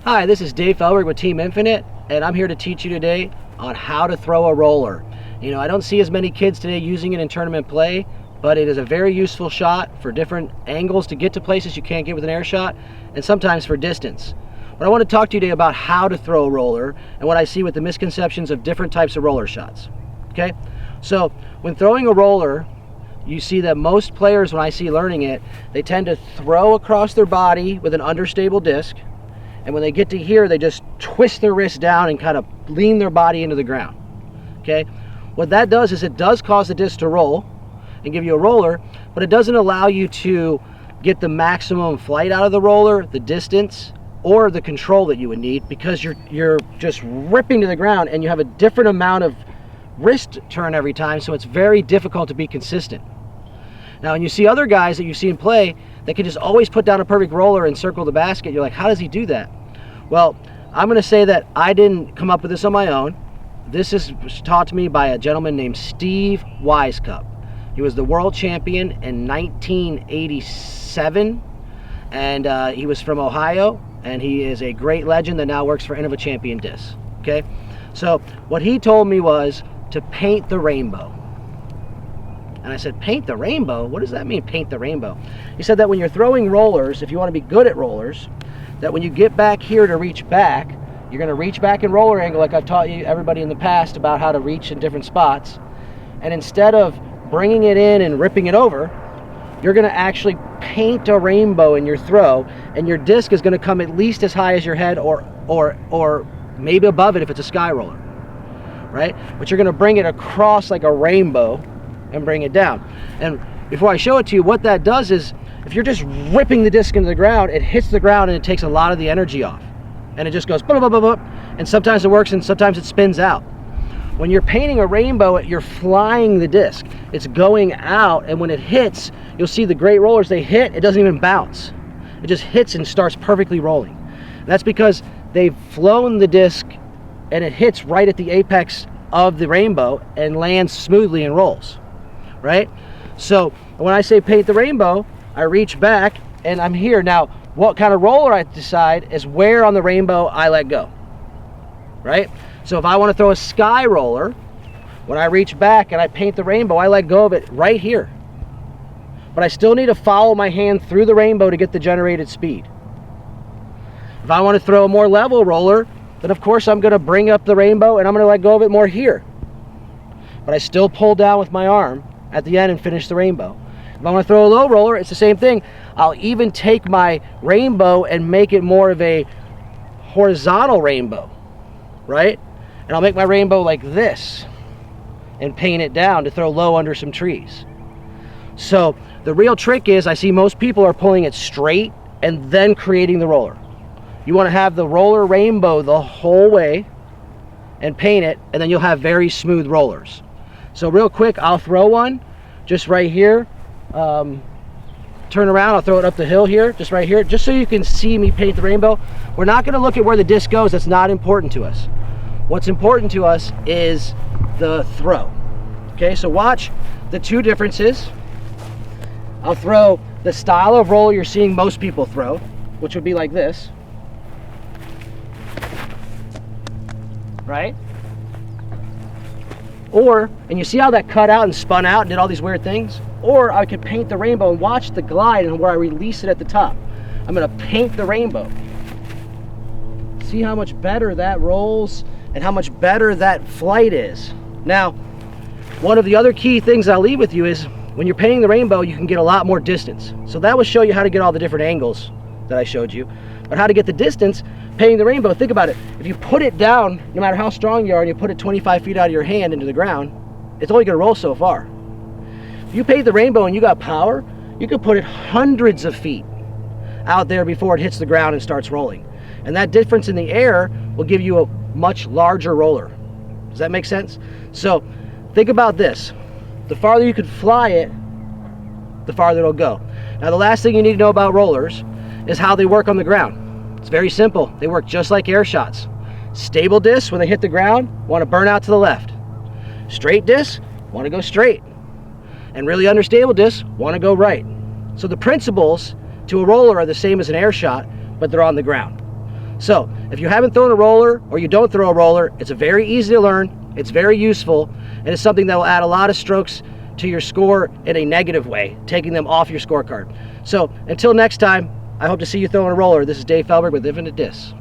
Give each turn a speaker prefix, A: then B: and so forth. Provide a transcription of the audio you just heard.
A: Hi, this is Dave Feldberg with Team Infinite, and I'm here to teach you today on how to throw a roller. You know, I don't see as many kids today using it in tournament play, but it is a very useful shot for different angles to get to places you can't get with an air shot, and sometimes for distance. But I want to talk to you today about how to throw a roller and what I see with the misconceptions of different types of roller shots. Okay? So, when throwing a roller, you see that most players, when I see learning it, they tend to throw across their body with an understable disc. And when they get to here, they just twist their wrist down and kind of lean their body into the ground. Okay? What that does is it does cause the disc to roll and give you a roller, but it doesn't allow you to get the maximum flight out of the roller, the distance, or the control that you would need, because you're just ripping to the ground and you have a different amount of wrist turn every time, so it's very difficult to be consistent. Now, when you see other guys that you see in play, they can just always put down a perfect roller and circle the basket. You're like, how does he do that? Well, I'm going to say that I didn't come up with this on my own. This is taught to me by a gentleman named Steve Wisecup. He was the world champion in 1987, and he was from Ohio, and he is a great legend that now works for Innova Champion Discs. Okay, so what he told me was to paint the rainbow. And I said, paint the rainbow? What does that mean, paint the rainbow? He said that when you're throwing rollers, if you want to be good at rollers, that when you get back here to reach back, you're going to reach back in roller angle, like I've taught you, everybody in the past, about how to reach in different spots. And instead of bringing it in and ripping it over, you're going to actually paint a rainbow in your throw, and your disc is going to come at least as high as your head, or maybe above it if it's a sky roller, right? But you're going to bring it across like a rainbow and bring it down. And before I show it to you, what that does is, if you're just ripping the disc into the ground, it hits the ground and it takes a lot of the energy off. And it just goes boop, boop, boop, boop, and sometimes it works and sometimes it spins out. When you're painting a rainbow, you're flying the disc. It's going out, and when it hits, you'll see the great rollers, they hit, it doesn't even bounce. It just hits and starts perfectly rolling. And that's because they've flown the disc and it hits right at the apex of the rainbow and lands smoothly and rolls. Right? So when I say paint the rainbow, I reach back and I'm here. Now, what kind of roller I decide is where on the rainbow I let go. Right? So if I want to throw a sky roller, when I reach back and I paint the rainbow, I let go of it right here. But I still need to follow my hand through the rainbow to get the generated speed. If I want to throw a more level roller, then of course I'm going to bring up the rainbow and I'm going to let go of it more here. But I still pull down with my arm at the end and finish the rainbow. If I want to throw a low roller, it's the same thing. I'll even take my rainbow and make it more of a horizontal rainbow, right? And I'll make my rainbow like this and paint it down to throw low under some trees. So the real trick is, I see most people are pulling it straight and then creating the roller. You want to have the roller rainbow the whole way and paint it, and then you'll have very smooth rollers. So real quick, I'll throw one just right here. Turn around, I'll throw it up the hill here, just right here, just so you can see me paint the rainbow. We're not going to look at where the disc goes. That's not important to us. What's important to us is the throw. Okay, so watch the two differences. I'll throw the style of roller you're seeing most people throw, which would be like this. Right? Or, and you see how that cut out and spun out and did all these weird things? Or I could paint the rainbow and watch the glide and where I release it at the top. I'm going to paint the rainbow. See how much better that rolls and how much better that flight is. Now, one of the other key things I'll leave with you is, when you're painting the rainbow, you can get a lot more distance. So that will show you how to get all the different angles that I showed you. But how to get the distance, painting the rainbow, think about it. If you put it down, no matter how strong you are, and you put it 25 feet out of your hand into the ground, it's only going to roll so far. If you paint the rainbow and you got power, you can put it hundreds of feet out there before it hits the ground and starts rolling. And that difference in the air will give you a much larger roller. Does that make sense? So think about this. The farther you could fly it, the farther it'll go. Now, the last thing you need to know about rollers is how they work on the ground. It's very simple. They work just like air shots. Stable discs, when they hit the ground, want to burn out to the left. Straight discs want to go straight. and really unstable discs want to go right. So the principles to a roller are the same as an air shot, but they're on the ground. So if you haven't thrown a roller, or you don't throw a roller, it's very easy to learn, it's very useful, and it's something that will add a lot of strokes to your score in a negative way, taking them off your scorecard. So until next time, I hope to see you throwing a roller. This is Dave Feldberg with Infinite Discs.